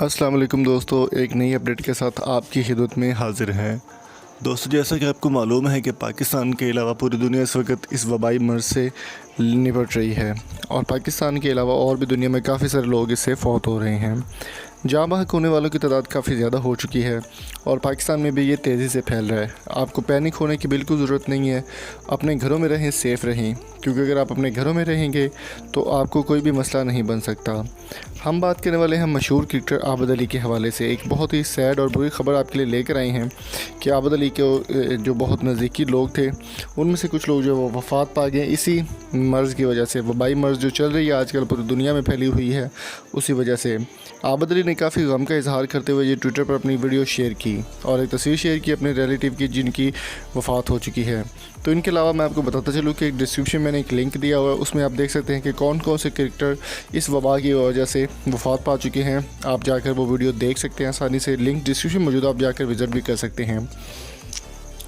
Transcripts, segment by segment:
अस्सलाम वालेकुम दोस्तों, एक नई अपडेट के साथ आपकी खिदमत में हाज़िर हैं। दोस्तों, जैसा कि आपको मालूम है कि पाकिस्तान के अलावा पूरी दुनिया इस वक्त इस वबाई मर्ज़ से निपट रही है और पाकिस्तान के अलावा और भी दुनिया में काफ़ी सारे लोग इससे फ़ौत हो रहे हैं। जाँ बहक होने वालों की तादाद काफ़ी ज़्यादा हो चुकी है और पाकिस्तान में भी ये तेज़ी से फैल रहा है। आपको पैनिक होने की बिल्कुल ज़रूरत नहीं है। अपने घरों में रहें, सेफ़ रहें, क्योंकि अगर आप अपने घरों में रहेंगे तो आपको कोई भी मसला नहीं बन सकता। हम बात करने वाले हैं मशहूर क्रिकेटर आबिद अली के हवाले से। एक बहुत ही सैड और बुरी ख़बर आपके लिए लेकर आए हैं कि आबिद अली के जो बहुत नज़दीकी लोग थे, उनमें से कुछ लोग जो वो वफ़ात पा गए इसी मर्ज़ की वजह से। वबाई मर्ज़ जो चल रही है आजकल पूरी दुनिया में फैली हुई है, उसी वजह से आबिद अली ने काफ़ी गम का इजहार करते हुए ये ट्विटर पर अपनी वीडियो शेयर की और एक तस्वीर शेयर की अपने रिलेटिव की जिनकी वफ़ात हो चुकी है। तो इनके अलावा मैं आपको बताता चलूँ कि एक डिस्क्रिप्शन में मैंने एक लिंक दिया हुआ है, उसमें आप देख सकते हैं कि कौन कौन से क्रिकेटर इस वबा की वजह से वफ़ात पा चुके हैं। आप जाकर वो वीडियो देख सकते हैं आसानी से, लिंक डिस्क्रिप्शन मौजूद, आप जाकर विज़िट भी कर सकते हैं।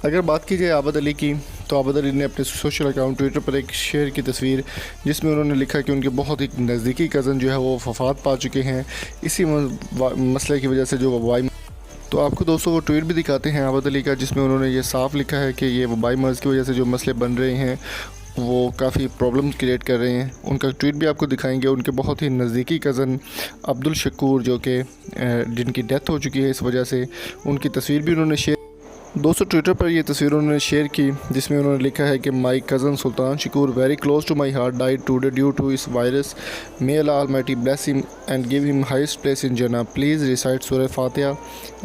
अगर बात की जाए आबिद अली की, तो आबिद अली ने अपने सोशल अकाउंट ट्विटर पर एक शेयर की तस्वीर जिसमें उन्होंने लिखा कि उनके बहुत ही नज़दीकी कज़न जो है वो वफ़ात पा चुके हैं इसी मसले की वजह से जो वबाई। तो आपको दोस्तों वो ट्वीट भी दिखाते हैं आबिद अली का, जिसमें उन्होंने ये साफ़ लिखा है कि ये वबाई मर्ज़ की वजह से जो मसले बन रहे हैं वो काफ़ी प्रॉब्लम क्रिएट कर रहे हैं। उनका ट्वीट भी आपको दिखाएंगे। उनके बहुत ही नज़दीकी कज़न अब्दुल शकूर जो कि जिनकी डेथ हो चुकी है इस वजह से, उनकी तस्वीर भी उन्होंने शेयर। दोस्तों, ट्विटर पर ये तस्वीर उन्होंने शेयर की जिसमें उन्होंने लिखा है कि my cousin Sultan Shakoor very close to my heart died today due to इस virus. May Allah almighty bless him and give him highest place in जन्नह। प्लीज़ रिसाइट सूरह फातिहा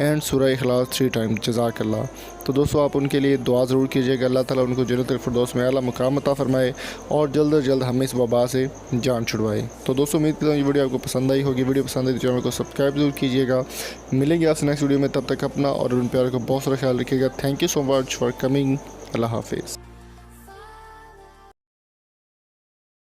एंड सूरह इखलास 3 टाइम। जज़ाकल्लाह। तो दोस्तों, आप उनके लिए दुआ ज़रूर कीजिएगा, अल्लाह ताला उनको जन्नतुल फिरदौस में आला मुकाम अता फ़रमाए और जल्द से जल्द हमें इस वबा से जान छुड़वाए। तो दोस्तों, उम्मीद करता हूँ ये वीडियो आपको पसंद आई होगी। वीडियो पसंद आई तो चैनल को सब्सक्राइब जरूर कीजिएगा। मिलेंगे आपसे नेक्स्ट वीडियो में, तब तक अपना और उन प्यार का बहुत सारा ख्याल रखिएगा। Thank you so much for coming. अल्लाह हाफिज़।